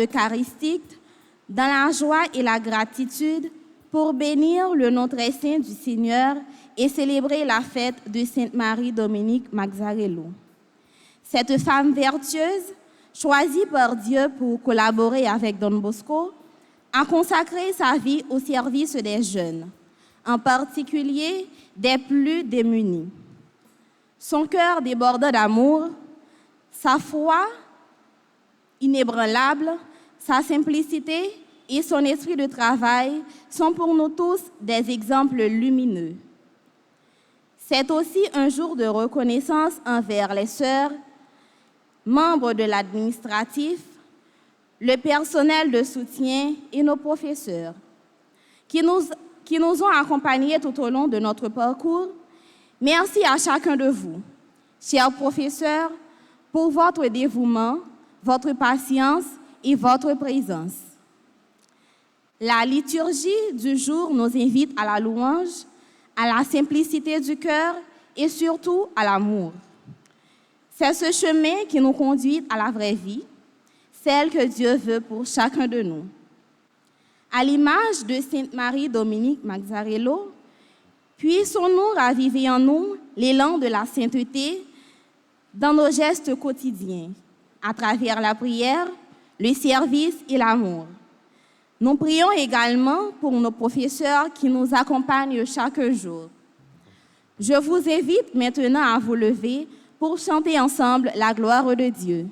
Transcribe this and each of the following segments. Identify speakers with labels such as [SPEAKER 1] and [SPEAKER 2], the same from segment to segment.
[SPEAKER 1] eucharistique dans la joie et la gratitude pour bénir le nom très saint du Seigneur et célébrer la fête de Sainte Marie-Dominique Mazzarello. Cette femme vertueuse, choisie par Dieu pour collaborer avec Don Bosco, a consacré sa vie au service des jeunes, en particulier des plus démunis. Son cœur débordant d'amour, sa foi inébranlable, sa simplicité et son esprit de travail sont pour nous tous des exemples lumineux. C'est aussi un jour de reconnaissance envers les sœurs, membres de l'administratif, le personnel de soutien et nos professeurs qui nous ont accompagnés tout au long de notre parcours. Merci à chacun de vous, chers professeurs, pour votre dévouement, votre patience et votre présence. La liturgie du jour nous invite à la louange, à la simplicité du cœur et surtout à l'amour. C'est ce chemin qui nous conduit à la vraie vie, celle que Dieu veut pour chacun de nous. À l'image de Sainte Marie-Dominique Mazzarello, puissons-nous raviver en nous l'élan de la sainteté dans nos gestes quotidiens, à travers la prière, le service et l'amour. Nous prions également pour nos professeurs qui nous accompagnent chaque jour. Je vous invite maintenant à vous lever pour chanter ensemble la gloire de Dieu.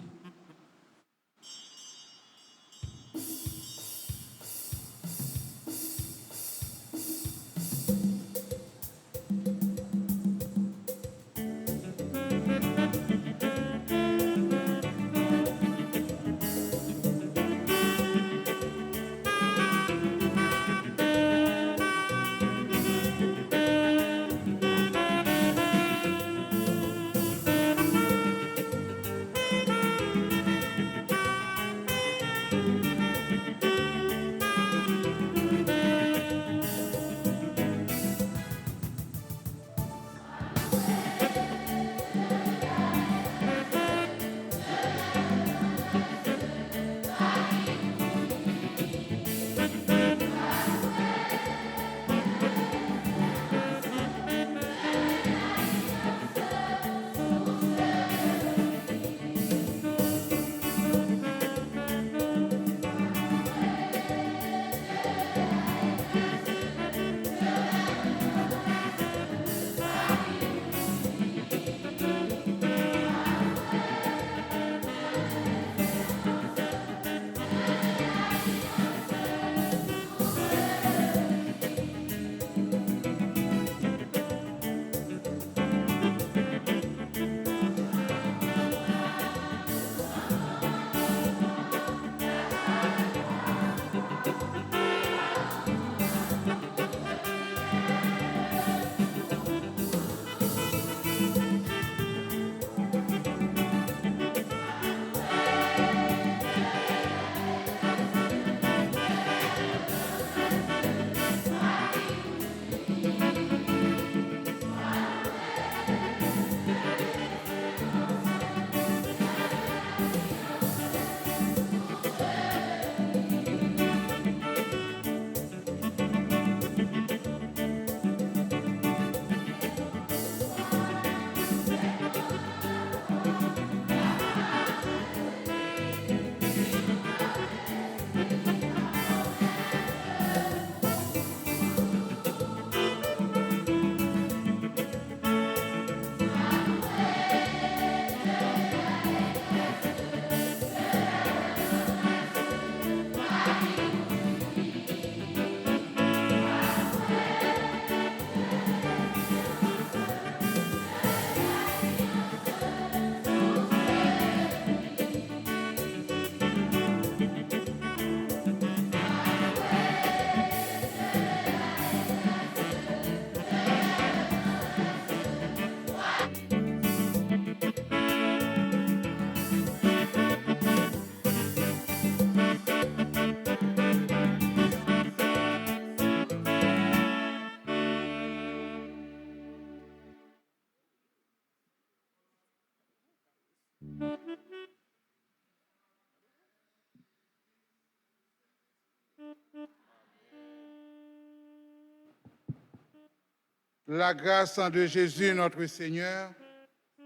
[SPEAKER 2] La grâce de Jésus notre Seigneur,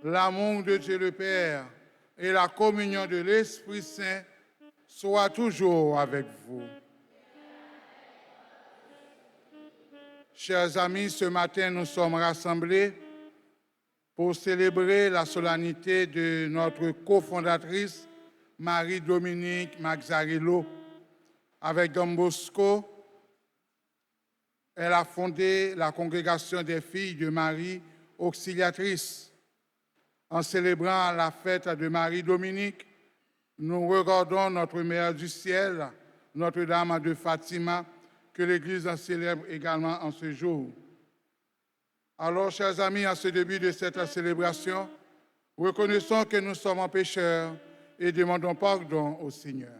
[SPEAKER 2] l'amour de Dieu le Père et la communion de l'Esprit Saint soient toujours avec vous. Chers amis, ce matin, nous sommes rassemblés pour célébrer la solennité de notre cofondatrice, Marie-Dominique Mazzarello. Avec Don Bosco, elle a fondé la congrégation des filles de Marie Auxiliatrice. En célébrant la fête de Marie-Dominique, nous regardons notre Mère du ciel, Notre-Dame de Fatima, que l'Église en célèbre également en ce jour. Alors, chers amis, en ce début de cette célébration, reconnaissons que nous sommes pécheurs et demandons pardon au Seigneur.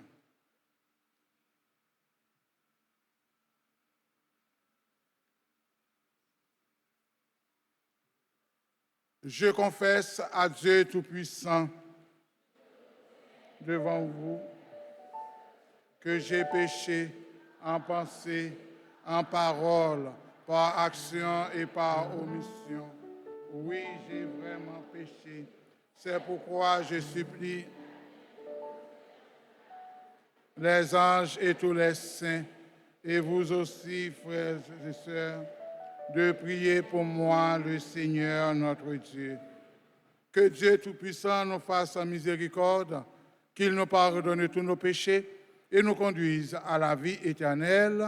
[SPEAKER 2] Je confesse à Dieu Tout-Puissant devant vous que j'ai péché en pensée, en parole, par action et par omission. Oui, j'ai vraiment péché. C'est pourquoi je supplie les anges et tous les saints, et vous aussi, frères et sœurs, de prier pour moi, le Seigneur notre Dieu. Que Dieu Tout-Puissant nous fasse miséricorde, qu'il nous pardonne tous nos péchés et nous conduise à la vie éternelle.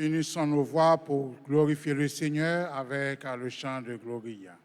[SPEAKER 2] Unissons nos voix pour glorifier le Seigneur avec le chant de Gloria.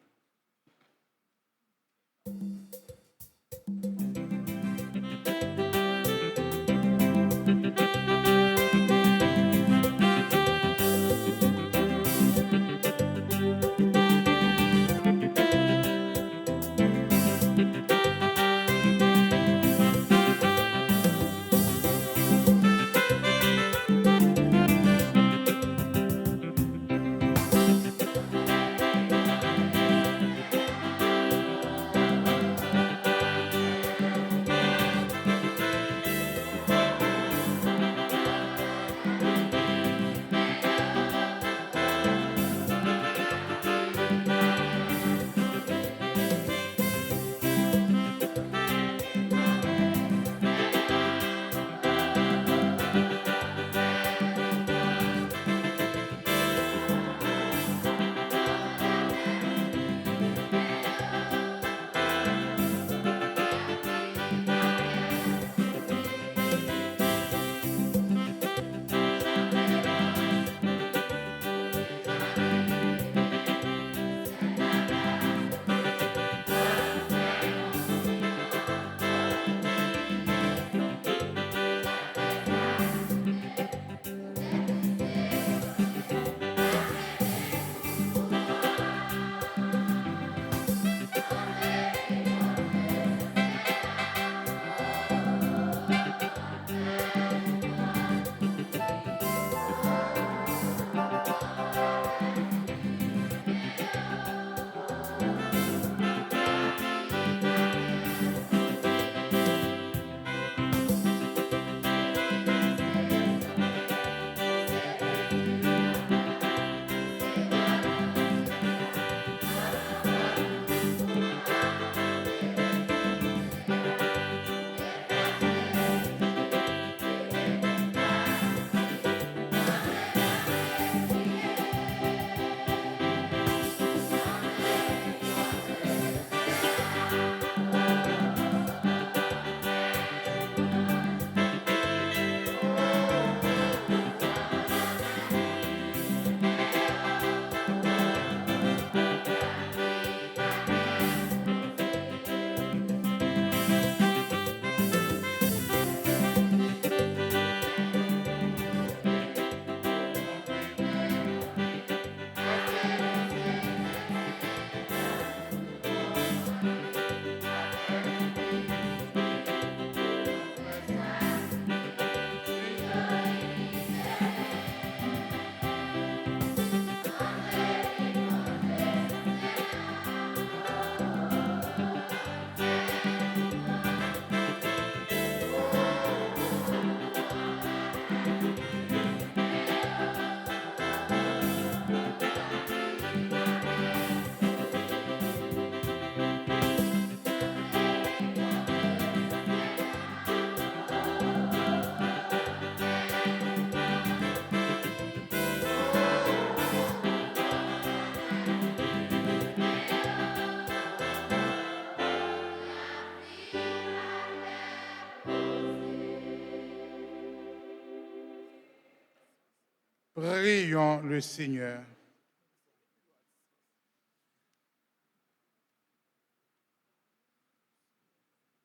[SPEAKER 2] Prions le Seigneur.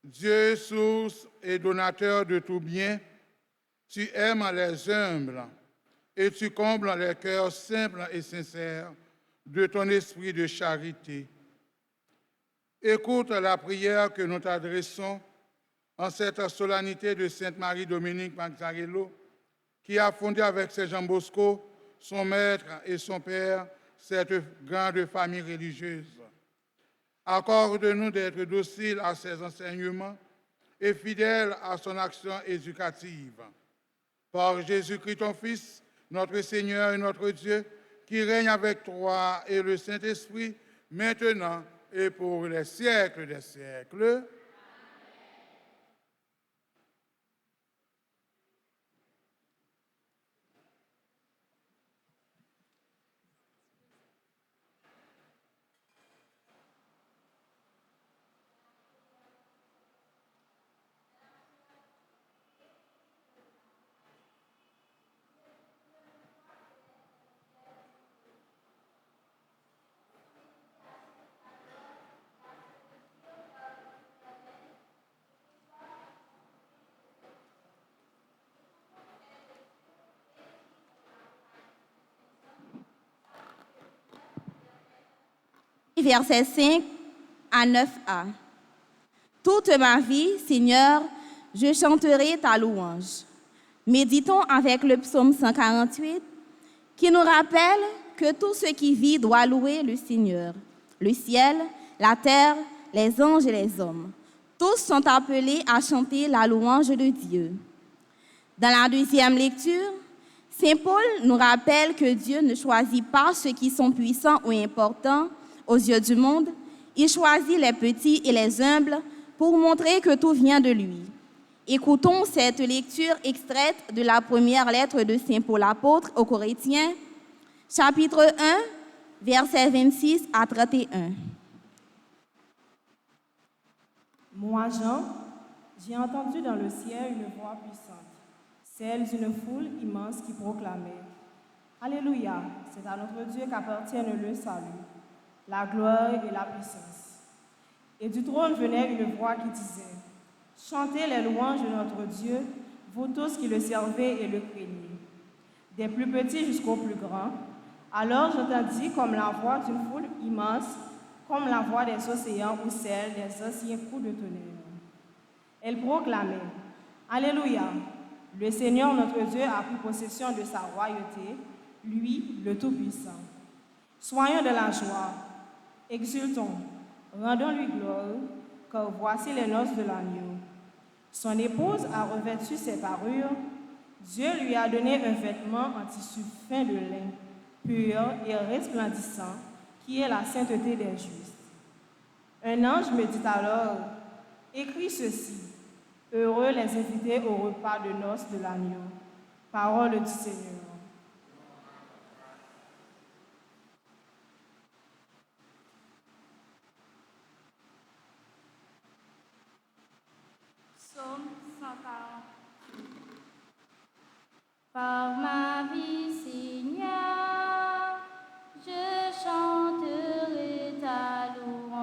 [SPEAKER 2] Dieu, source et donateur de tout bien, tu aimes les humbles et tu combles les cœurs simples et sincères de ton esprit de charité. Écoute la prière que nous t'adressons en cette solennité de Sainte Marie-Dominique Mazzarello, qui a fondé avec Saint Jean Bosco, son maître et son père, cette grande famille religieuse. Accorde-nous d'être dociles à ses enseignements et fidèles à son action éducative. Par Jésus-Christ, ton Fils, notre Seigneur et notre Dieu, qui règne avec toi et le Saint-Esprit, maintenant et pour les siècles des siècles.
[SPEAKER 1] Versets 5 à 9a. Toute ma vie, Seigneur, je chanterai ta louange. Méditons avec le psaume 148 qui nous rappelle que tout ce qui vit doit louer le Seigneur. Le ciel, la terre, les anges et les hommes, tous sont appelés à chanter la louange de Dieu. Dans la deuxième lecture, Saint Paul nous rappelle que Dieu ne choisit pas ceux qui sont puissants ou importants aux yeux du monde. Il choisit les petits et les humbles pour montrer que tout vient de lui. Écoutons cette lecture extraite de la première lettre de Saint Paul apôtre aux Corinthiens, chapitre 1, versets 26 à 31.
[SPEAKER 3] Moi, Jean, j'ai entendu dans le ciel une voix puissante, celle d'une foule immense qui proclamait « Alléluia, c'est à notre Dieu qu'appartiennent le salut, la gloire et la puissance. » Et du trône venait une voix qui disait « Chantez les louanges de notre Dieu, vous tous qui le servez et le craignez, des plus petits jusqu'aux plus grands. » Alors j'entendis comme la voix d'une foule immense, comme la voix des océans ou celle des anciens coups de tonnerre. Elle proclamait « Alléluia, le Seigneur notre Dieu a pris possession de sa royauté, lui, le Tout-Puissant. Soyons de la joie, exultons, rendons-lui gloire, car voici les noces de l'agneau. Son épouse a revêtu ses parures, Dieu lui a donné un vêtement en tissu fin de lin, pur et resplendissant, qui est la sainteté des justes. Un ange me dit alors, écris ceci, heureux les invités au repas de noces de l'agneau. Parole du Seigneur.
[SPEAKER 4] Psaume 140. Par ma vie, Seigneur, je chanterai ta louange.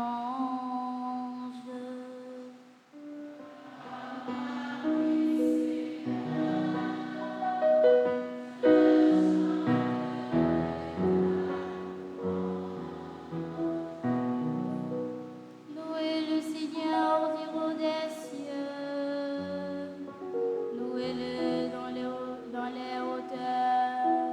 [SPEAKER 4] Louez le Seigneur du haut des cieux, louez-le dans les hauteurs.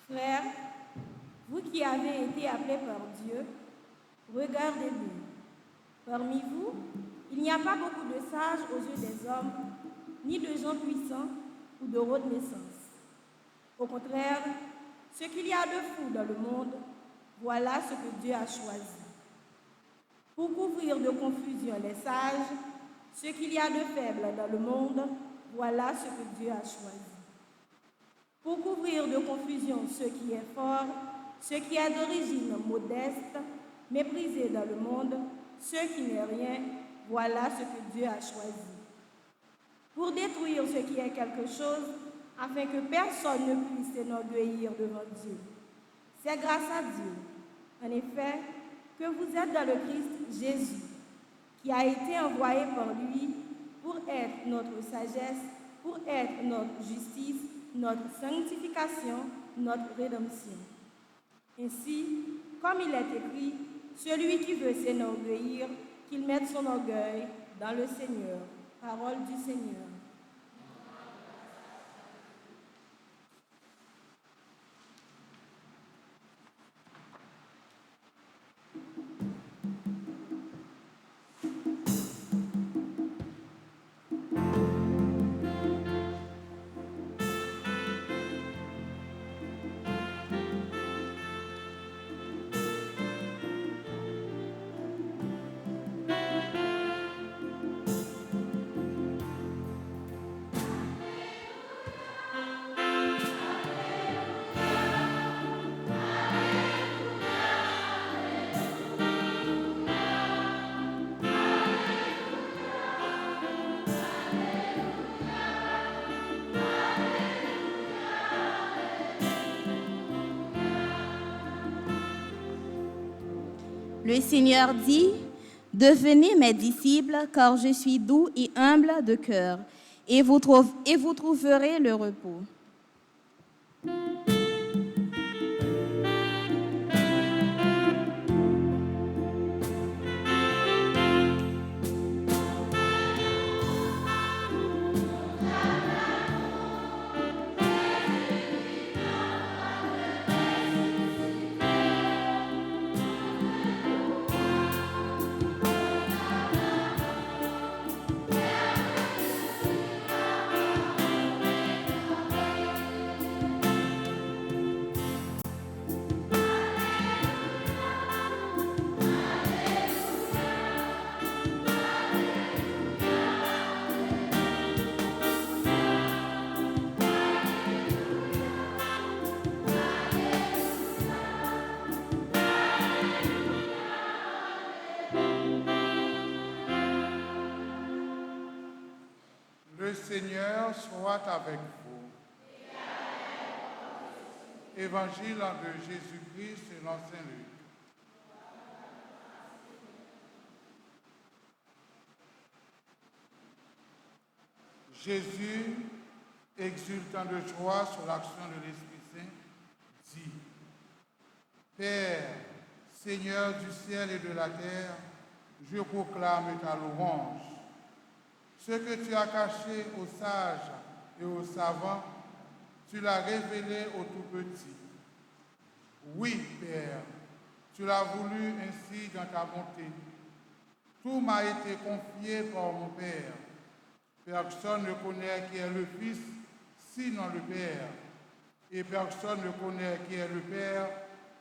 [SPEAKER 3] Frères, vous qui avez été appelés par Dieu, regardez-vous. Parmi vous, il n'y a pas beaucoup de sages aux yeux des hommes, ni de gens puissants ou de haute naissance. Au contraire, ce qu'il y a de fou dans le monde, voilà ce que Dieu a choisi. Pour couvrir de confusion les sages, ce qu'il y a de faible dans le monde, voilà ce que Dieu a choisi. Pour couvrir de confusion ce qui est fort, ce qui est d'origine modeste, méprisé dans le monde, ce qui n'est rien, voilà ce que Dieu a choisi. Pour détruire ce qui est quelque chose, afin que personne ne puisse s'enorgueillir devant Dieu. C'est grâce à Dieu, en effet, que vous êtes dans le Christ Jésus, qui a été envoyé par lui pour être notre sagesse, pour être notre justice, notre sanctification, notre rédemption. Ainsi, comme il est écrit, celui qui veut s'enorgueillir, qu'il mette son orgueil dans le Seigneur. Parole du Seigneur.
[SPEAKER 1] Le Seigneur dit, « Devenez mes disciples, car je suis doux et humble de cœur, et vous trouverez le repos. »
[SPEAKER 2] Le Seigneur soit avec vous. Évangile de Jésus-Christ selon saint Luc. Jésus, exultant de joie sur l'action de l'Esprit Saint, dit, Père, Seigneur du ciel et de la terre, je proclame ta louange. Ce que tu as caché aux sages et aux savants, tu l'as révélé aux tout-petits. Oui, Père, tu l'as voulu ainsi dans ta bonté. Tout m'a été confié par mon Père. Personne ne connaît qui est le Fils, sinon le Père. Et personne ne connaît qui est le Père,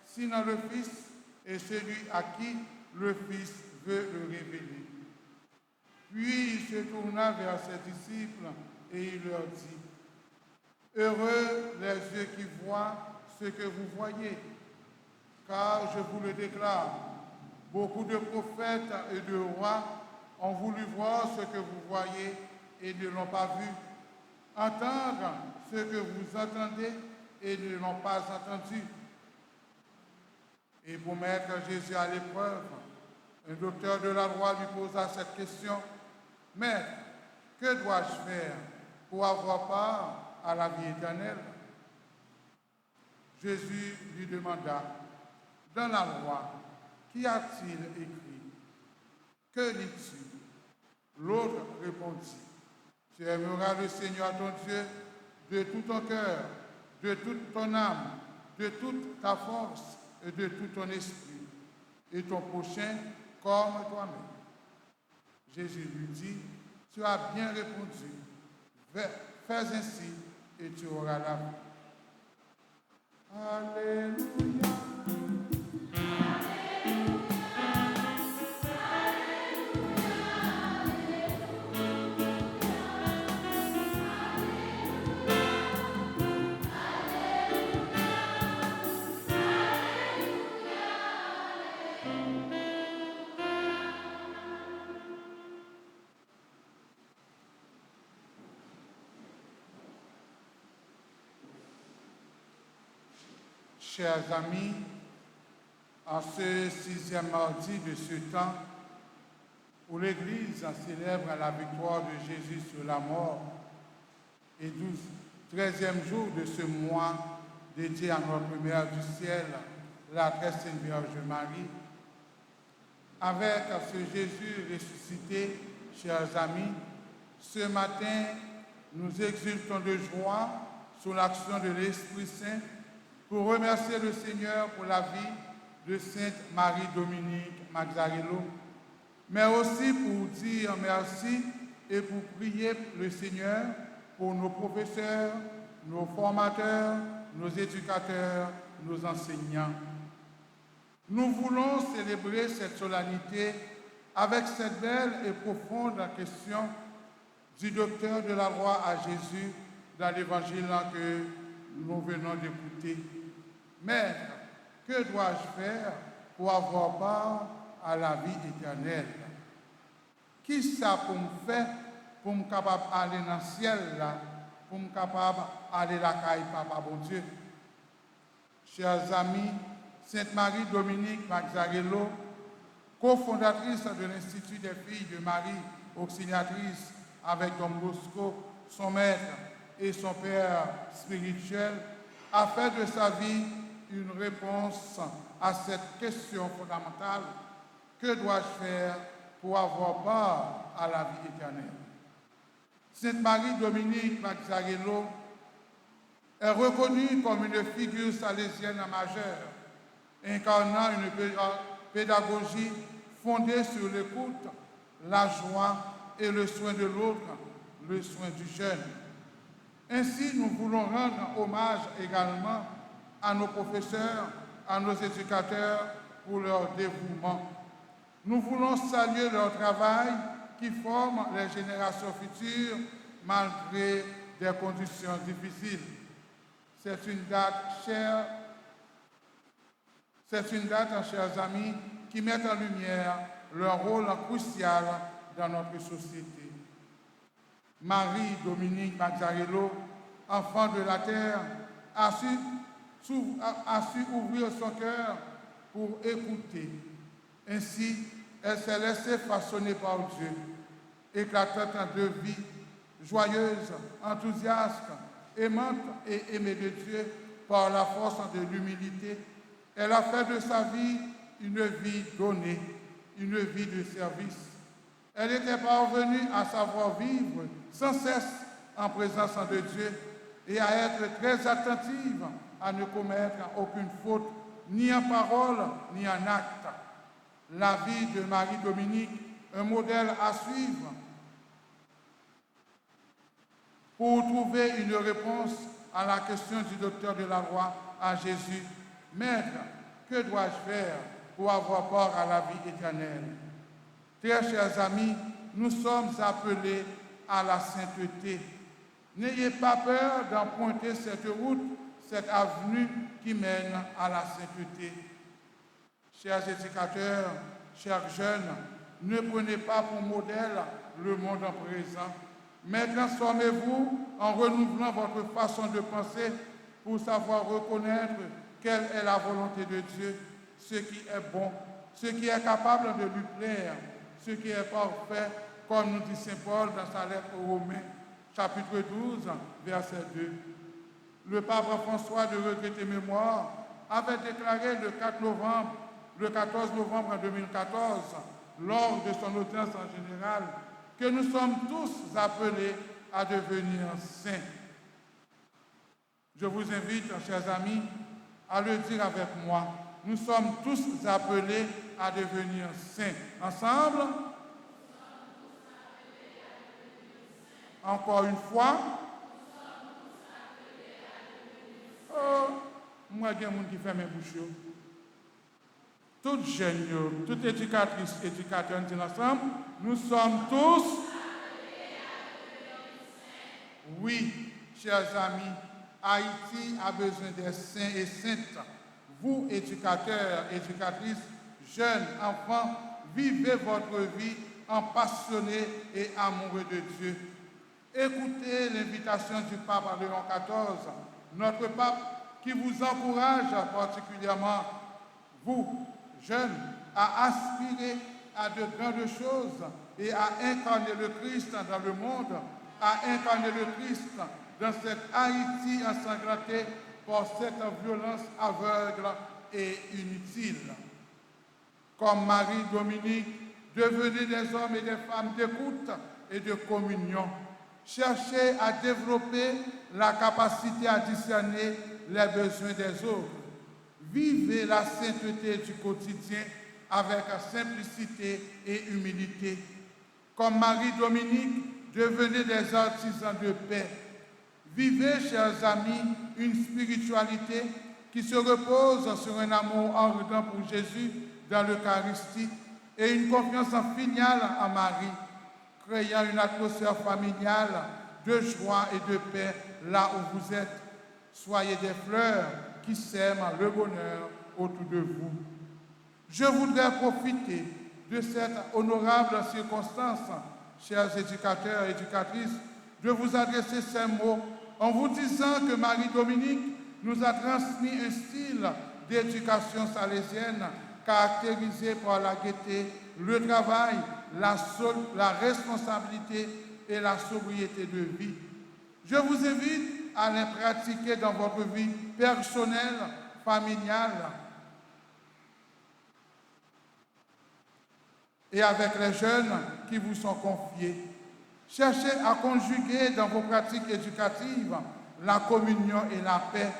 [SPEAKER 2] sinon le Fils, et celui à qui le Fils veut le révéler. Puis il se tourna vers ses disciples et il leur dit, Heureux les yeux qui voient ce que vous voyez, car je vous le déclare, beaucoup de prophètes et de rois ont voulu voir ce que vous voyez et ne l'ont pas vu, entendre ce que vous entendez et ne l'ont pas entendu. Et pour mettre Jésus à l'épreuve, un docteur de la loi lui posa cette question, Maître, que dois-je faire pour avoir part à la vie éternelle? Jésus lui demanda, dans la loi, qu'y a-t-il écrit? Que lis-tu? L'autre répondit, tu aimeras le Seigneur ton Dieu de tout ton cœur, de toute ton âme, de toute ta force et de tout ton esprit, et ton prochain comme toi-même. Jésus lui dit, tu as bien répondu, fais ainsi et tu auras la vie. Alléluia. Chers amis, en ce 6e mardi de ce temps, où l'Église célèbre la victoire de Jésus sur la mort, et 13e jour de ce mois dédié à notre Mère du ciel, la très sainte Vierge Marie, avec ce Jésus ressuscité, chers amis, ce matin, nous exultons de joie sous l'action de l'Esprit Saint pour remercier le Seigneur pour la vie de Sainte Marie-Dominique Mazzarello, mais aussi pour dire merci et pour prier le Seigneur pour nos professeurs, nos formateurs, nos éducateurs, nos enseignants. Nous voulons célébrer cette solennité avec cette belle et profonde question du docteur de la loi à Jésus dans l'évangile que nous venons d'écouter. Maître, que dois-je faire pour avoir part à la vie éternelle? Qui ça pour me faire pour me capable d'aller dans le ciel là, pour me capable d'aller la caille papa bon Dieu? Chers amis, Sainte Marie-Dominique Mazzarello, cofondatrice de l'Institut des filles de Marie, auxiliatrice avec Don Bosco, son maître et son père spirituel, a fait de sa vie une réponse à cette question fondamentale: que dois-je faire pour avoir part à la vie éternelle? Sainte Marie-Dominique Mazzarello est reconnue comme une figure salésienne majeure, incarnant une pédagogie fondée sur l'écoute, la joie et le soin de l'autre, le soin du jeune. Ainsi, nous voulons rendre hommage également à nos professeurs, à nos éducateurs pour leur dévouement. Nous voulons saluer leur travail qui forme les générations futures malgré des conditions difficiles. C'est une date, chers amis, qui met en lumière leur rôle crucial dans notre société. Marie-Dominique Mazzarello, enfant de la terre, a su ouvrir son cœur pour écouter. Ainsi, elle s'est laissée façonner par Dieu, éclatante de vie, joyeuse, enthousiaste, aimante et aimée de Dieu par la force de l'humilité. Elle a fait de sa vie une vie donnée, une vie de service. Elle était parvenue à savoir vivre sans cesse en présence de Dieu et à être très attentive à ne commettre aucune faute, ni en parole, ni en acte. La vie de Marie-Dominique, un modèle à suivre pour trouver une réponse à la question du docteur de la loi à Jésus. Maître, que dois-je faire pour avoir part à la vie éternelle? Très chers amis, nous sommes appelés à la sainteté. N'ayez pas peur d'emprunter cette route, cette avenue qui mène à la sainteté. Chers éducateurs, chers jeunes, ne prenez pas pour modèle le monde en présent, mais transformez-vous en renouvelant votre façon de penser pour savoir reconnaître quelle est la volonté de Dieu, ce qui est bon, ce qui est capable de lui plaire, ce qui est parfait, comme nous dit Saint Paul dans sa lettre aux Romains, chapitre 12, verset 2. Le pape François de regrettée mémoire avait déclaré le 14 novembre 2014, lors de son audience en général, que nous sommes tous appelés à devenir saints. Je vous invite, chers amis, à le dire avec moi. Nous sommes tous appelés à devenir saints. Ensemble, encore une fois. Oh, moi, il y a des gens qui font mes bouches. Toutes jeunes, toutes éducatrices, éducateurs, nous disons ensemble, nous sommes tous. Oui, chers amis, Haïti a besoin des saints et saintes. Vous, éducateurs, éducatrices, jeunes, enfants, vivez votre vie en passionnés et amoureux de Dieu. Écoutez l'invitation du pape Léon XIV, notre pape qui vous encourage particulièrement, vous, jeunes, à aspirer à de grandes choses et à incarner le Christ dans le monde, à incarner le Christ dans cette Haïti ensanglantée par cette violence aveugle et inutile. Comme Marie-Dominique, devenez des hommes et des femmes d'écoute et de communion. Cherchez à développer la capacité à discerner les besoins des autres. Vivez la sainteté du quotidien avec simplicité et humilité. Comme Marie-Dominique, devenez des artisans de paix. Vivez, chers amis, une spiritualité qui se repose sur un amour ardent pour Jésus dans l'Eucharistie et une confiance filiale en Marie, créant une atmosphère familiale de joie et de paix là où vous êtes. Soyez des fleurs qui sèment le bonheur autour de vous. Je voudrais profiter de cette honorable circonstance, chers éducateurs et éducatrices, de vous adresser ces mots en vous disant que Marie-Dominique nous a transmis un style d'éducation salésienne caractérisé par la gaieté, le travail, la responsabilité et la sobriété de vie. Je vous invite à les pratiquer dans votre vie personnelle, familiale et avec les jeunes qui vous sont confiés. Cherchez à conjuguer dans vos pratiques éducatives la communion et la paix,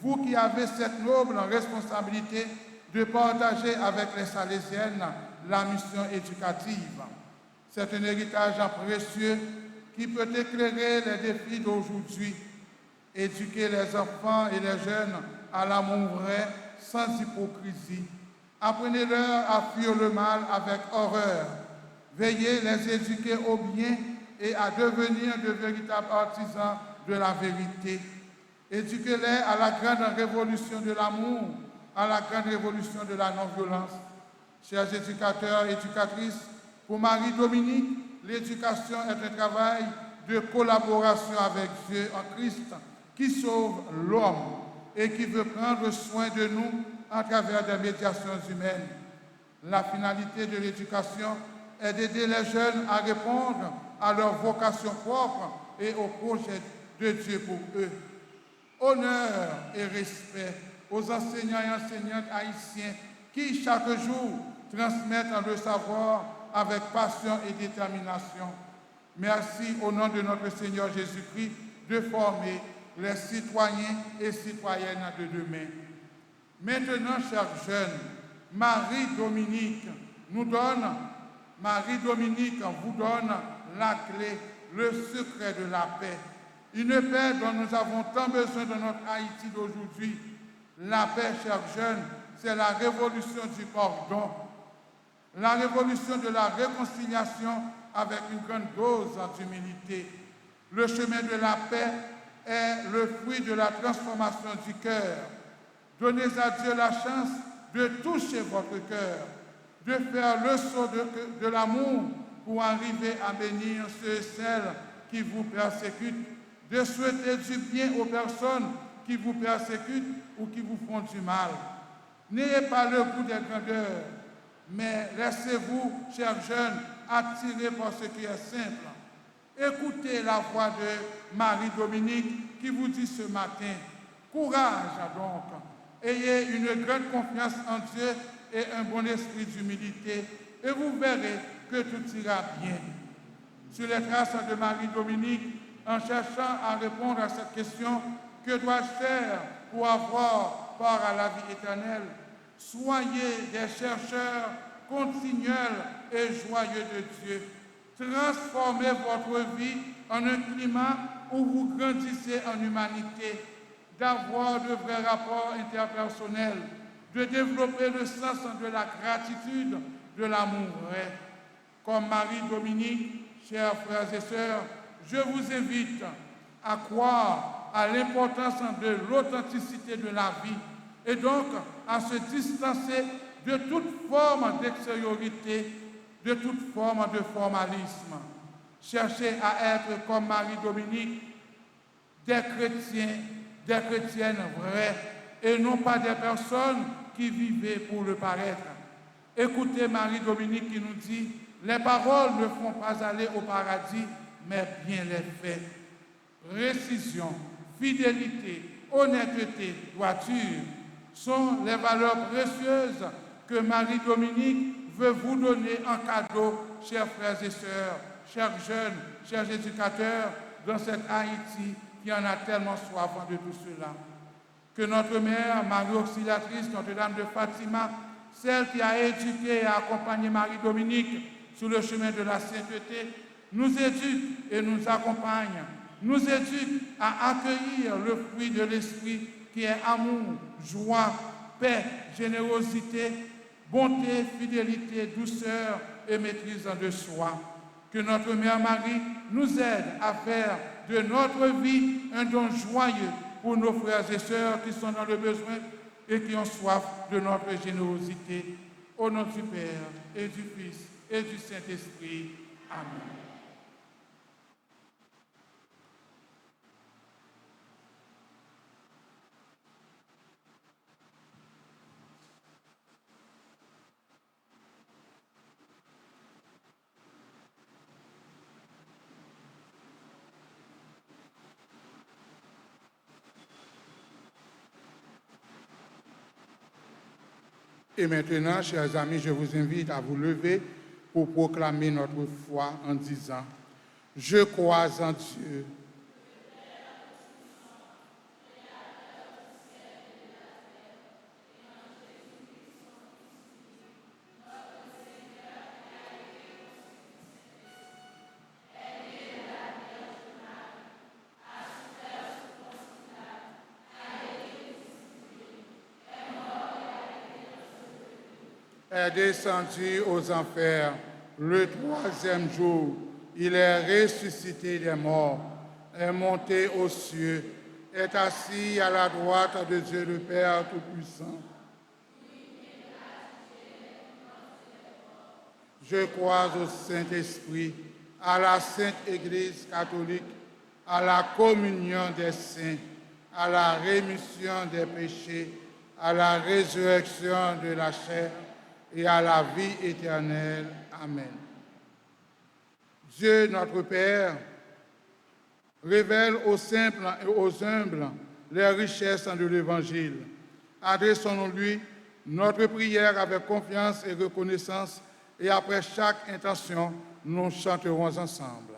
[SPEAKER 2] vous qui avez cette noble responsabilité de partager avec les Salésiennes la mission éducative. C'est un héritage précieux qui peut éclairer les défis d'aujourd'hui. Éduquer les enfants et les jeunes à l'amour vrai, sans hypocrisie. Apprenez-leur à fuir le mal avec horreur. Veillez les éduquer au bien et à devenir de véritables artisans de la vérité. Éduquez-les à la grande révolution de l'amour, à la grande révolution de la non-violence. Chers éducateurs et éducatrices, pour Marie-Dominique, l'éducation est un travail de collaboration avec Dieu en Christ qui sauve l'homme et qui veut prendre soin de nous à travers des médiations humaines. La finalité de l'éducation est d'aider les jeunes à répondre à leur vocation propre et au projet de Dieu pour eux. Honneur et respect aux enseignants et enseignantes haïtiens qui, chaque jour, transmettent le savoir avec passion et détermination. Merci au nom de notre Seigneur Jésus-Christ de former les citoyens et citoyennes de demain. Maintenant, chers jeunes, Marie-Dominique vous donne la clé, le secret de la paix. Une paix dont nous avons tant besoin dans notre Haïti d'aujourd'hui. La paix, chers jeunes, c'est la révolution du pardon, la révolution de la réconciliation avec une grande dose d'humilité. Le chemin de la paix est le fruit de la transformation du cœur. Donnez à Dieu la chance de toucher votre cœur, de faire le saut de l'amour pour arriver à bénir ceux et celles qui vous persécutent, de souhaiter du bien aux personnes qui vous persécutent ou qui vous font du mal. N'ayez pas le goût des grandeurs, mais laissez-vous, chers jeunes, attirer par ce qui est simple. Écoutez la voix de Marie-Dominique qui vous dit ce matin, courage donc, ayez une grande confiance en Dieu et un bon esprit d'humilité, et vous verrez que tout ira bien. Sur les traces de Marie-Dominique, en cherchant à répondre à cette question, que dois-je faire pour avoir part à la vie éternelle. Soyez des chercheurs continuels et joyeux de Dieu. Transformez votre vie en un climat où vous grandissez en humanité, d'avoir de vrais rapports interpersonnels, de développer le sens de la gratitude, de l'amour vrai. Comme Marie-Dominique, chers frères et sœurs, je vous invite à croire à l'importance de l'authenticité de la vie et donc à se distancer de toute forme d'extériorité, de toute forme de formalisme. Cherchez à être comme Marie-Dominique, des chrétiens, des chrétiennes vraies et non pas des personnes qui vivaient pour le paraître. Écoutez Marie-Dominique qui nous dit « Les paroles ne font pas aller au paradis, mais bien les faits. » Précision, fidélité, honnêteté, droiture sont les valeurs précieuses que Marie-Dominique veut vous donner en cadeau, chers frères et sœurs, chers jeunes, chers éducateurs, dans cette Haïti qui en a tellement soif de tout cela. Que notre mère, Marie Auxiliatrice, Notre-Dame de Fatima, celle qui a éduqué et accompagné Marie-Dominique sur le chemin de la sainteté, nous éduque et nous accompagne, nous éduque à accueillir le fruit de l'esprit qui est amour, joie, paix, générosité, bonté, fidélité, douceur et maîtrise de soi. Que notre Mère Marie nous aide à faire de notre vie un don joyeux pour nos frères et sœurs qui sont dans le besoin et qui ont soif de notre générosité. Au nom du Père et du Fils et du Saint-Esprit. Amen. Et maintenant, chers amis, je vous invite à vous lever pour proclamer notre foi en disant « Je crois en Dieu, est descendu aux enfers le troisième jour. Il est ressuscité des morts, est monté aux cieux, est assis à la droite de Dieu le Père Tout-Puissant. Je crois au Saint-Esprit, à la Sainte Église catholique, à la communion des saints, à la rémission des péchés, à la résurrection de la chair et à la vie éternelle. Amen. Dieu notre Père, révèle aux simples et aux humbles les richesses de l'Évangile. Adressons-nous-lui notre prière avec confiance et reconnaissance, et après chaque intention, nous chanterons ensemble.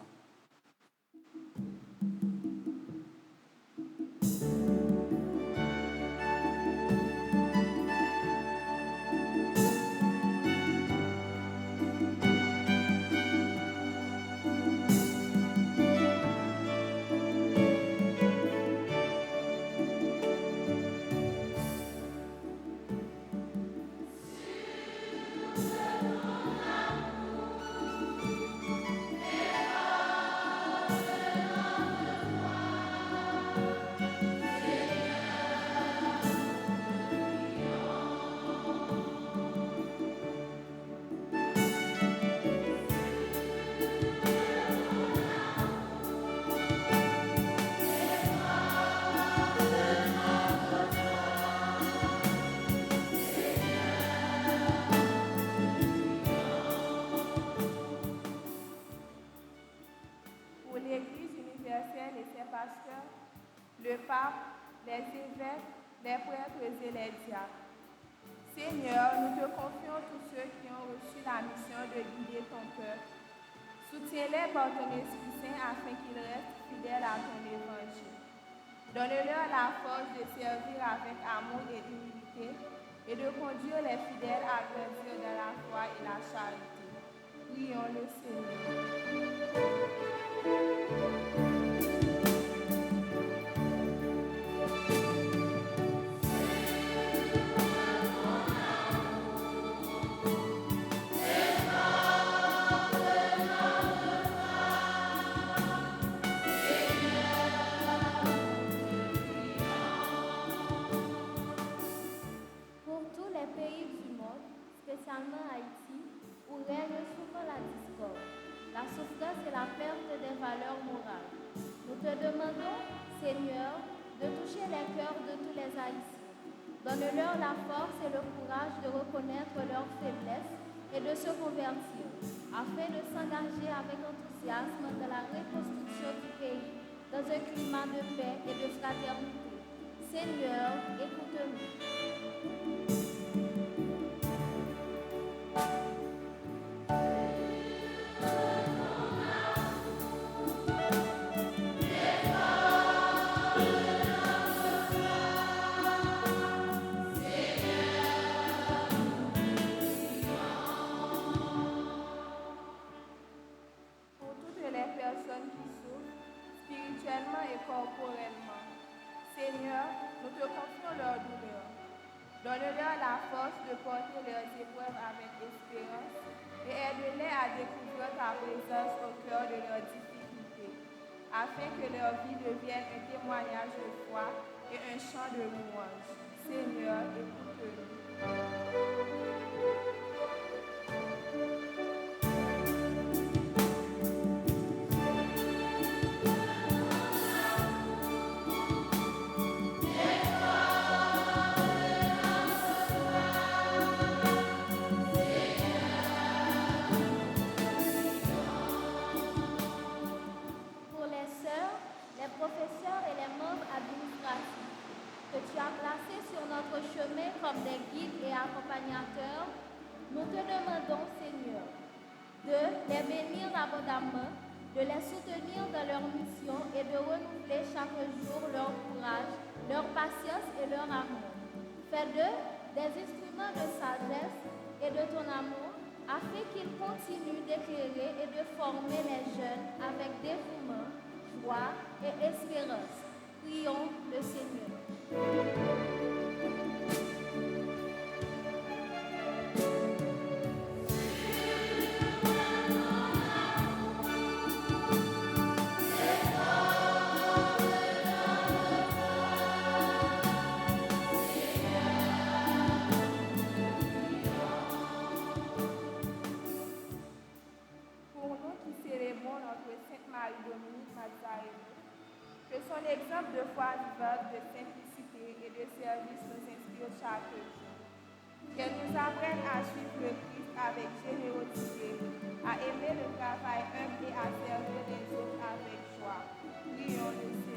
[SPEAKER 5] le pape, les évêques, les prêtres et les diacres. Seigneur, nous te confions tous ceux qui ont reçu la mission de guider ton peuple. Soutiens-les par ton Esprit Saint afin qu'ils restent fidèles à ton évangile. Donne-leur la force de servir avec amour et humilité et de conduire les fidèles à grandir dans la foi et la charité. Prions le Seigneur.
[SPEAKER 4] Pour tous les pays du monde, spécialement Haïti, où règne souvent la discorde, la souffrance et la perte des valeurs morales, nous te demandons, Seigneur, de toucher les cœurs de tous les Haïtiens. Donne-leur la force et le courage de reconnaître leurs faiblesses et de se convertir, afin de s'engager avec enthousiasme dans la reconstruction du pays, dans un climat de paix et de fraternité. Seigneur, écoute-nous.
[SPEAKER 5] Pour toutes les personnes qui souffrent, spirituellement et corporellement, Seigneur, nous te confions leur douleur. Donne-leur la force de porter leurs épreuves avec espérance et aide-les à découvrir ta présence au cœur de leurs difficultés, afin que leur vie devienne un témoignage de foi et un chant de louange. Seigneur, écoute-nous.
[SPEAKER 4] Pour les sœurs, les professeurs et les membres administratifs que tu as placés sur notre chemin comme des guides et accompagnateurs, nous te demandons, Seigneur, de les bénir abondamment, de les soutenir dans leur mission et de renouveler chaque jour leur courage, leur patience et leur amour. Fais d'eux des instruments de sagesse et de ton amour, afin qu'ils continuent d'éclairer et de former les jeunes avec dévouement, joie et espérance. Prions le Seigneur.
[SPEAKER 5] Pour nous qui célébrons notre Sainte Marie-Dominique Mazarino, que son exemple de foi vivante, de simplicité et de service nous inspire chaque jour. Qu'elle nous apprenne à suivre le Christ avec générosité, à aimer le travail humble et à servir les autres avec joie. Prions le Seigneur.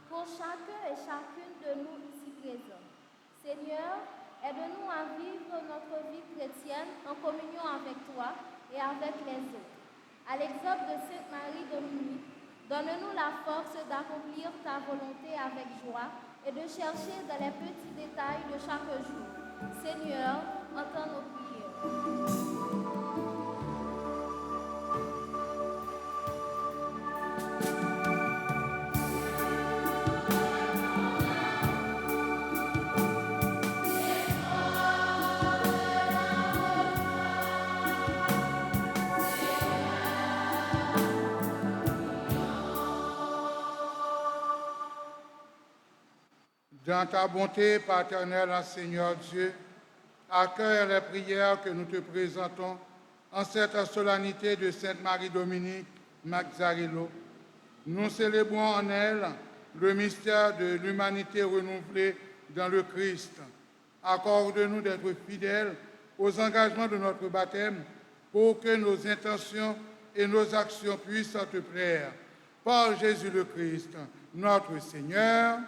[SPEAKER 4] Pour chacun et chacune de nous ici présents, Seigneur, aide-nous à vivre notre vie chrétienne en communion avec toi et avec les autres. À l'exemple de Sainte Marie-Dominique, donne-nous la force d'accomplir ta volonté avec joie et de chercher dans les petits détails de chaque jour. Seigneur, entends nos prières.
[SPEAKER 2] Dans ta bonté paternelle, Seigneur Dieu, accueille les prières que nous te présentons en cette solennité de Sainte Marie-Dominique Mazarino. Nous célébrons en elle le mystère de l'humanité renouvelée dans le Christ. Accorde-nous d'être fidèles aux engagements de notre baptême, pour que nos intentions et nos actions puissent te plaire. Par Jésus le Christ, notre Seigneur.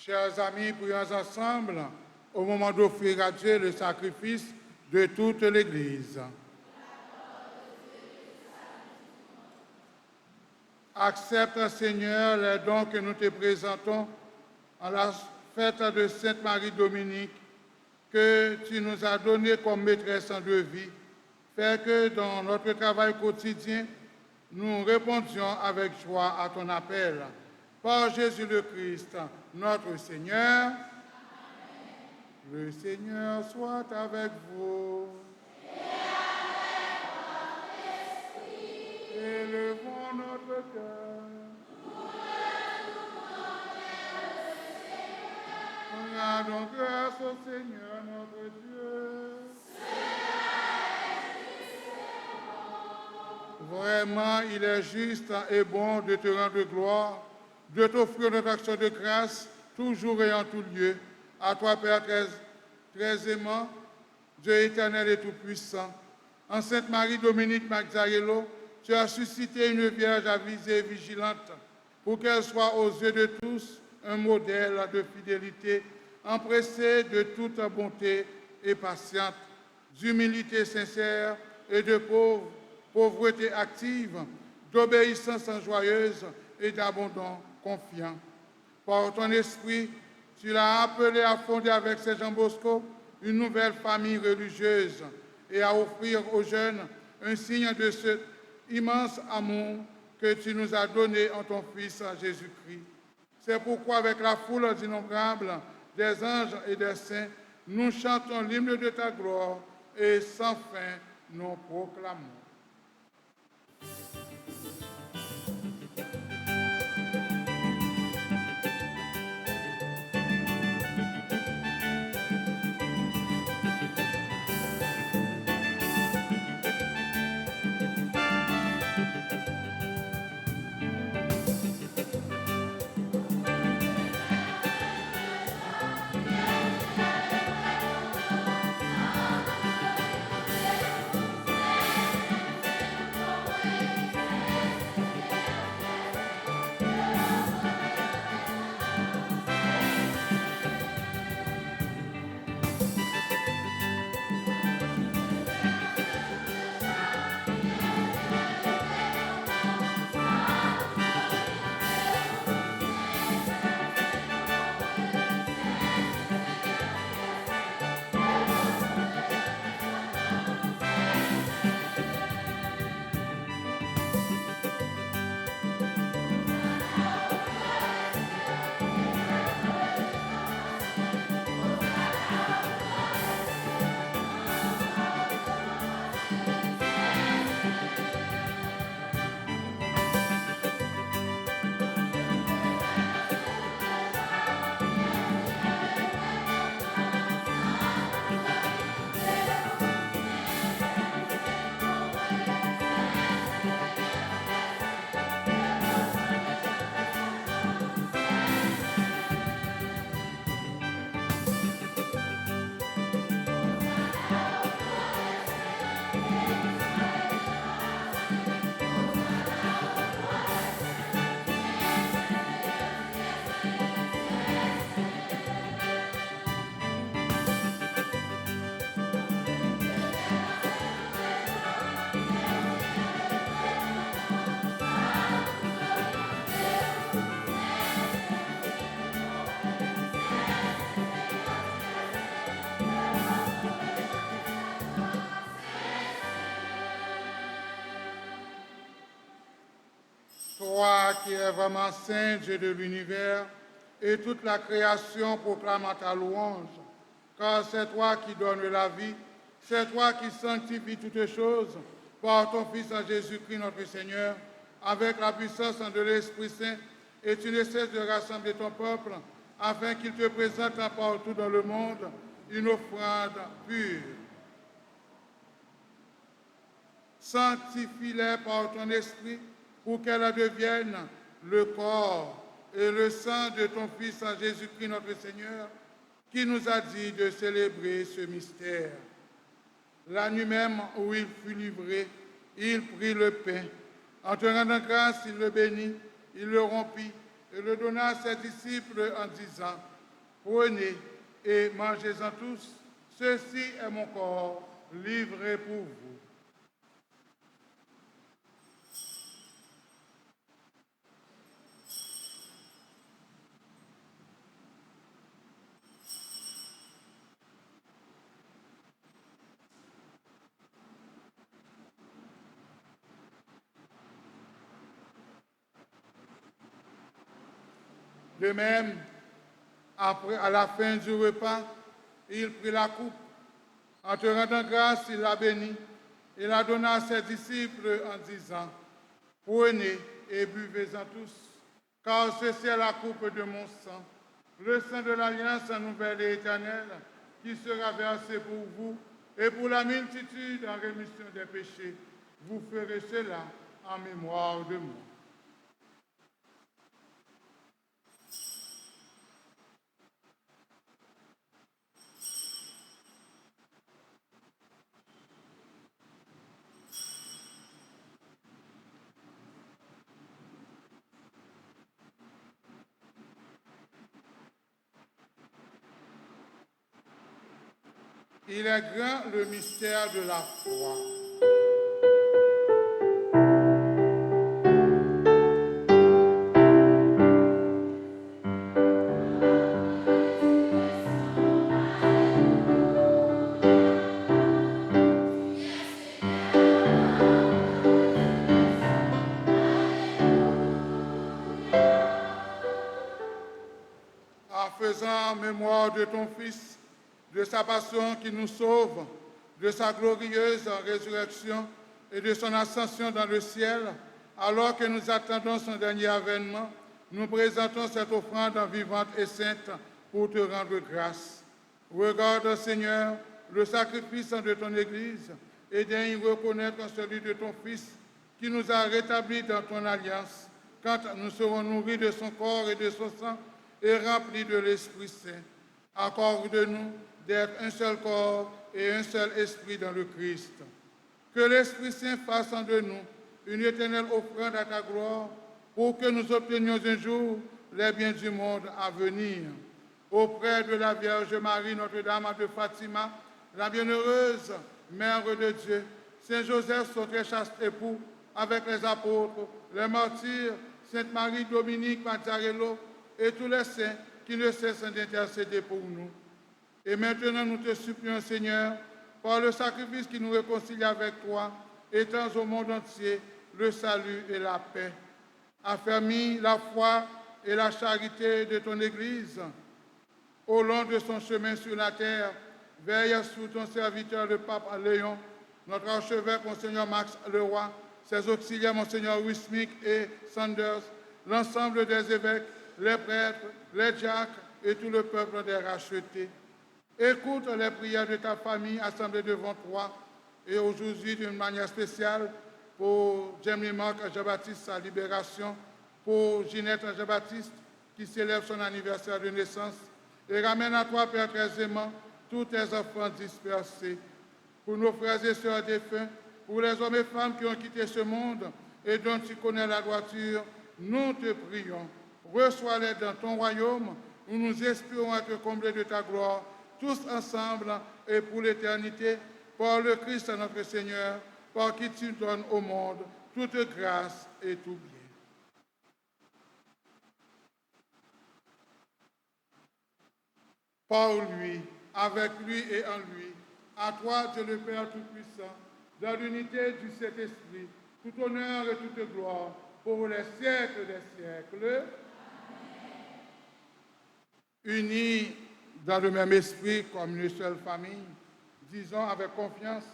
[SPEAKER 2] Chers amis, prions ensemble au moment d'offrir à Dieu le sacrifice de toute l'Église. Accepte, Seigneur, les dons que nous te présentons en la fête de Sainte Marie Dominique, que tu nous as donnée comme maîtresse de vie. Fais que dans notre travail quotidien, nous répondions avec joie à ton appel. Par Jésus le Christ, notre Seigneur. Amen. Le Seigneur soit avec vous.
[SPEAKER 4] Et avec votre esprit.
[SPEAKER 2] Élevons notre cœur.
[SPEAKER 4] Nous le tournons vers le Seigneur.
[SPEAKER 2] Rendons grâce au Seigneur notre Dieu. Vraiment, il est juste et bon de te rendre gloire, de t'offrir notre action de grâce, toujours et en tout lieu. À toi, Père très aimant, Dieu éternel et tout-puissant. En Sainte Marie Dominique Mazzarello, tu as suscité une vierge avisée et vigilante pour qu'elle soit aux yeux de tous un modèle de fidélité, empressée de toute bonté et patiente, d'humilité sincère et de pauvreté active, d'obéissance joyeuse et d'abondant confiant. Par ton esprit, tu l'as appelé à fonder avec Saint Jean Bosco une nouvelle famille religieuse, et à offrir aux jeunes un signe de ce immense amour que tu nous as donné en ton Fils Jésus-Christ. C'est pourquoi, avec la foule innombrable des anges et des saints, nous chantons l'hymne de ta gloire et sans fin nous proclamons. Toi qui es vraiment saint, Dieu de l'univers, et toute la création proclame ta louange, car c'est toi qui donnes la vie, c'est toi qui sanctifies toutes choses par ton Fils en Jésus-Christ notre Seigneur, avec la puissance de l'Esprit Saint, et tu ne cesses de rassembler ton peuple afin qu'il te présente partout dans le monde une offrande pure. Sanctifie-les par ton esprit pour qu'elles deviennent le corps et le sang de ton Fils en Jésus-Christ notre Seigneur, qui nous a dit de célébrer ce mystère. La nuit même où il fut livré, il prit le pain. En te rendant grâce, il le bénit, il le rompit et le donna à ses disciples en disant, « Prenez et mangez-en tous, ceci est mon corps livré pour vous. » De même, à la fin du repas, il prit la coupe. En te rendant grâce, il la bénit et la donna à ses disciples en disant, « Prenez et buvez-en tous, car ceci est la coupe de mon sang, le sang de l'alliance nouvelle et éternelle, qui sera versé pour vous et pour la multitude en rémission des péchés. Vous ferez cela en mémoire de moi. » Il est grand le mystère de la foi. faisant mémoire de ton Fils, de sa passion qui nous sauve, de sa glorieuse résurrection et de son ascension dans le ciel, alors que nous attendons son dernier avènement, nous présentons cette offrande vivante et sainte pour te rendre grâce. Regarde, Seigneur, le sacrifice de ton Église et daigne reconnaître celui de ton Fils qui nous a rétablis dans ton alliance, quand nous serons nourris de son corps et de son sang et remplis de l'Esprit Saint. Accorde-nous d'être un seul corps et un seul esprit dans le Christ. Que l'Esprit Saint fasse de nous une éternelle offrande à ta gloire pour que nous obtenions un jour les biens du monde à venir. Auprès de la Vierge Marie, Notre-Dame de Fatima, la bienheureuse Mère de Dieu, Saint Joseph, son très chaste époux, avec les apôtres, les martyrs, Sainte Marie, Dominique, Mazzarello et tous les saints qui ne cessent d'intercéder pour nous. Et maintenant, nous te supplions, Seigneur, par le sacrifice qui nous réconcilie avec toi, étends au monde entier le salut et la paix. Affermis la foi et la charité de ton Église au long de son chemin sur la terre. Veille sous ton serviteur, le pape Léon, notre archevêque, Monseigneur Max Leroy, ses auxiliaires, Monseigneur Wismik et Sanders, l'ensemble des évêques, les prêtres, les diacres et tout le peuple des rachetés. Écoute les prières de ta famille assemblée devant toi et aujourd'hui d'une manière spéciale pour Jamie Marc Jean-Baptiste, sa libération, pour Ginette Jean-Baptiste qui célèbre son anniversaire de naissance et ramène à toi, Père très aimant, tous tes enfants dispersés. Pour nos frères et sœurs défunts, pour les hommes et femmes qui ont quitté ce monde et dont tu connais la droiture, nous te prions. Reçois-les dans ton royaume où nous espérons être comblés de ta gloire, tous ensemble et pour l'éternité, par le Christ notre Seigneur, par qui tu donnes au monde toute grâce et tout bien. Par lui, avec lui et en lui, à toi, Dieu le Père Tout-Puissant, dans l'unité du Saint-Esprit, tout honneur et toute gloire pour les siècles des siècles. Unis dans le même esprit comme une seule famille, disons avec confiance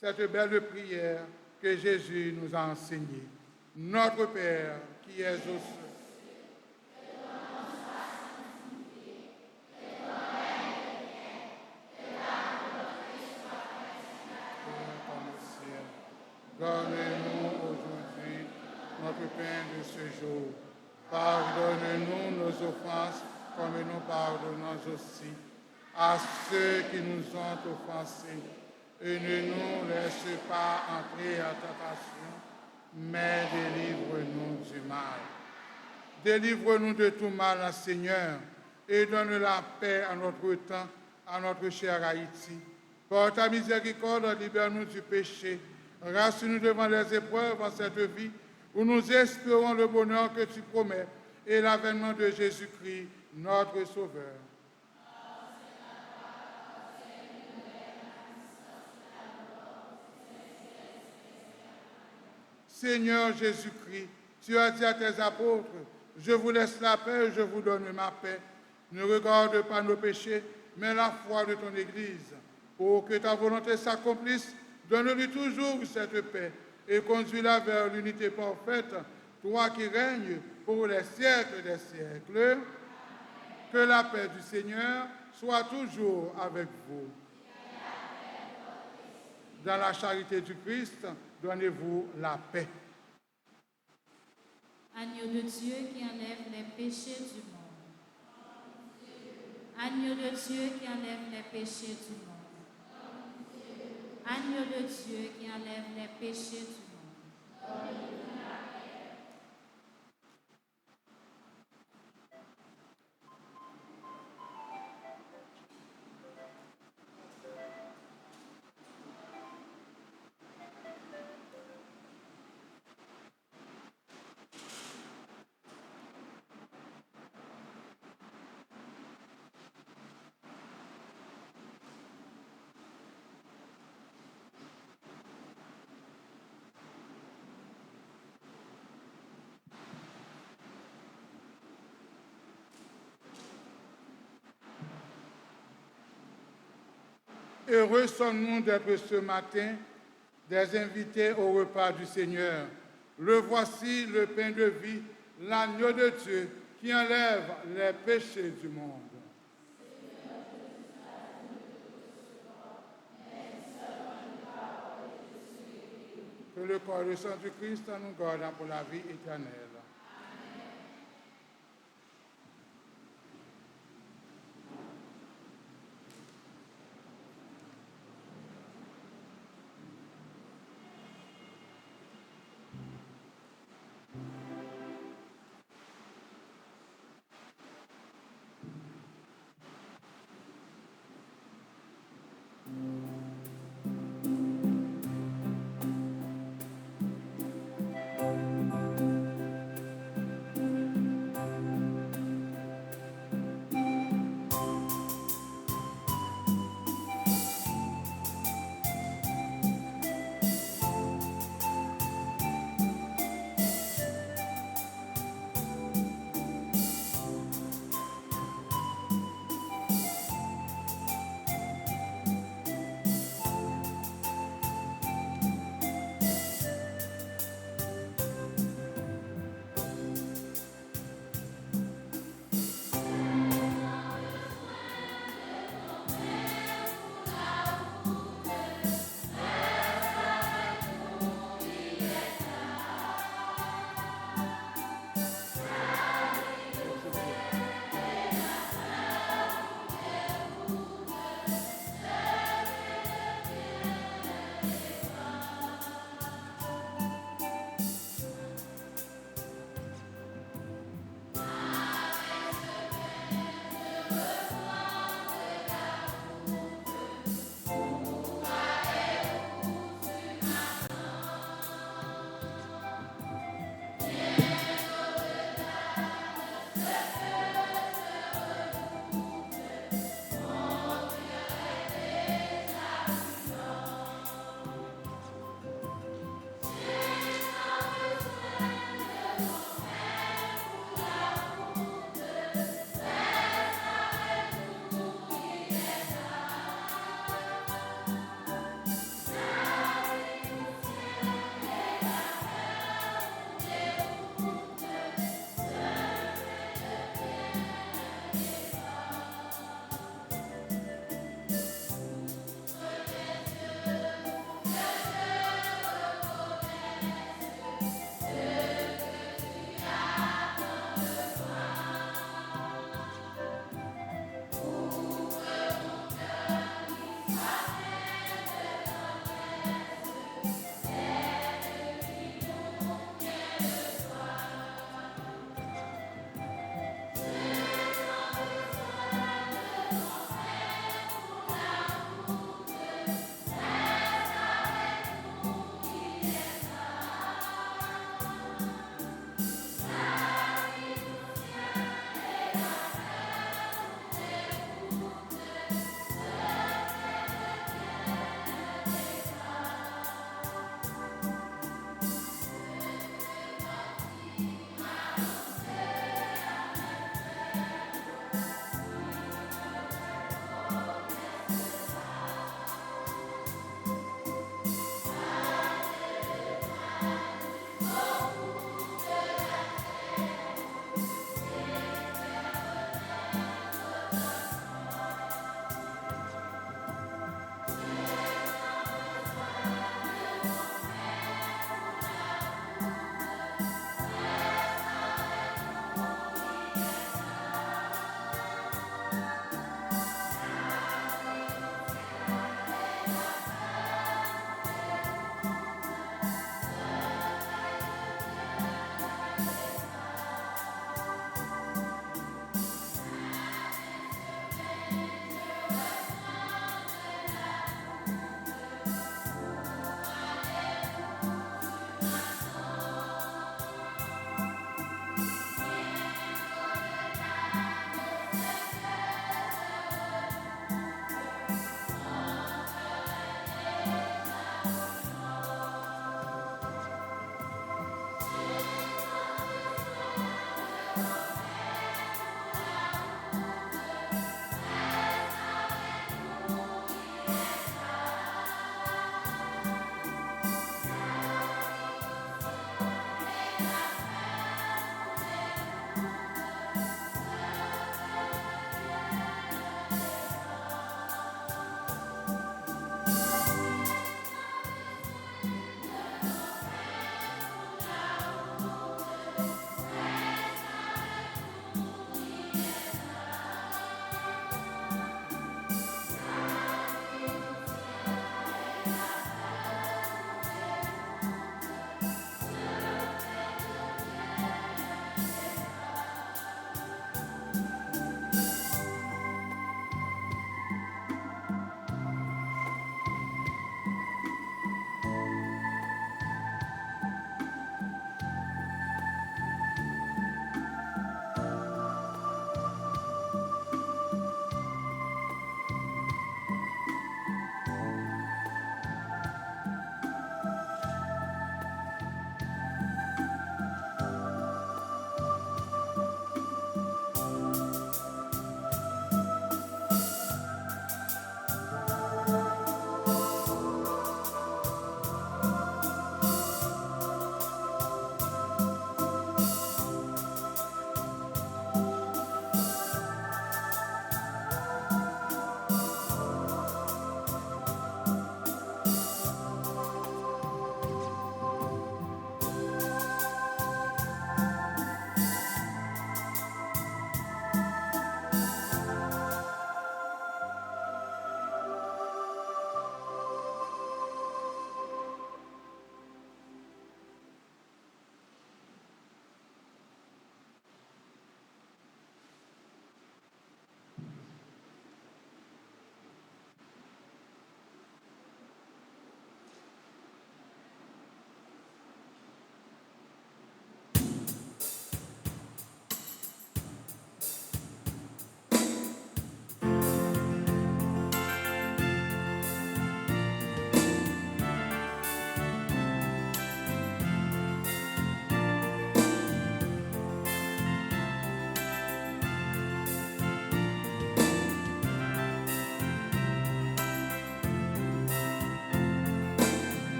[SPEAKER 2] cette belle prière que Jésus nous a enseignée. Notre Père qui es aux cieux, donne-nous aujourd'hui notre pain de ce jour. Pardonne-nous nos offenses, comme nous pardonnons aussi à ceux qui nous ont offensés. Et ne nous laisse pas entrer en tentation, mais délivre-nous du mal. Délivre-nous de tout mal, Seigneur, et donne la paix à notre temps, à notre chère Haïti. Par ta miséricorde, libère-nous du péché. Rassure-nous devant les épreuves en cette vie, où nous espérons le bonheur que tu promets et l'avènement de Jésus-Christ, notre Sauveur. Seigneur Jésus-Christ, tu as dit à tes apôtres, je vous laisse la paix, je vous donne ma paix. Ne regarde pas nos péchés, mais la foi de ton Église. Pour que ta volonté s'accomplisse, donne-lui toujours cette paix et conduis-la vers l'unité parfaite, toi qui règnes pour les siècles des siècles. Que la paix du Seigneur soit toujours avec vous. Dans la charité du Christ, donnez-vous la paix.
[SPEAKER 6] Agneau de Dieu qui enlève les péchés du monde. Agneau de Dieu qui enlève les péchés du monde. Agneau de Dieu qui enlève les péchés du monde.
[SPEAKER 2] Heureux sommes-nous d'être ce matin des invités au repas du Seigneur. Le voici, le pain de vie, l'agneau de Dieu qui enlève les péchés du monde. Que le corps et le sang du Christ nous gardent pour la vie éternelle.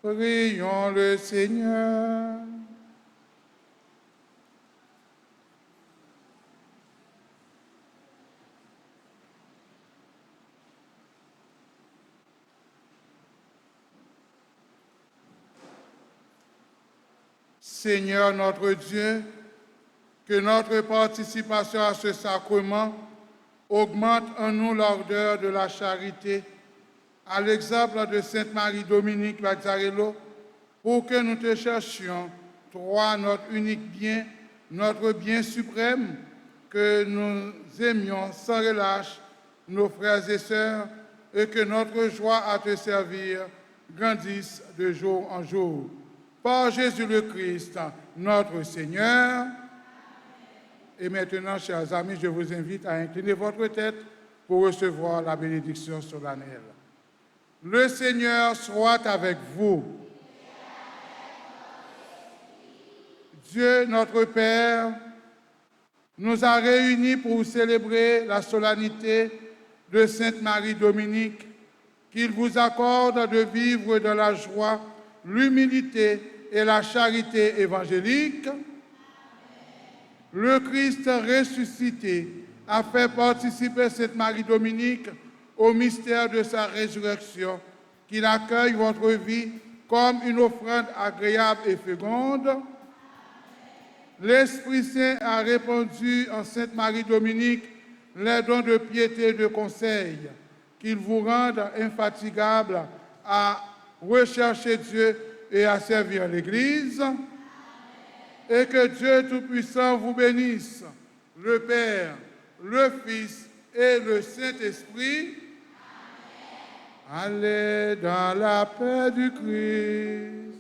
[SPEAKER 2] Prions le Seigneur. Seigneur notre Dieu, que notre participation à ce sacrement augmente en nous l'ardeur de la charité, à l'exemple de Sainte Marie-Dominique Mazzarello, pour que nous te cherchions, toi, notre unique bien, notre bien suprême, que nous aimions sans relâche nos frères et sœurs, et que notre joie à te servir grandisse de jour en jour. Par Jésus le Christ, notre Seigneur. Et maintenant, chers amis, je vous invite à incliner votre tête pour recevoir la bénédiction solennelle. Le Seigneur soit avec vous. Dieu, notre Père, nous a réunis pour célébrer la solennité de Sainte Marie-Dominique, qu'il vous accorde de vivre dans la joie, l'humilité et la charité évangélique. Le Christ ressuscité a fait participer Sainte Marie-Dominique au mystère de sa résurrection, qu'il accueille votre vie comme une offrande agréable et féconde. L'Esprit Saint a répandu en Sainte Marie-Dominique les dons de piété et de conseil, qu'il vous rende infatigable à rechercher Dieu et à servir l'Église. Et que Dieu Tout-Puissant vous bénisse, le Père, le Fils et le Saint-Esprit. Allez dans la paix du Christ.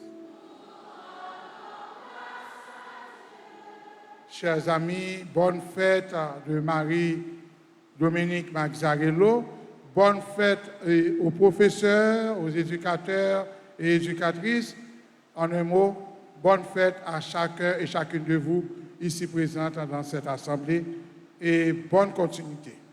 [SPEAKER 2] Chers amis, bonne fête de Marie-Dominique Mazzarello. Bonne fête aux professeurs, aux éducateurs et éducatrices. En un mot, bonne fête à chacun et chacune de vous ici présentes dans cette assemblée et bonne continuité.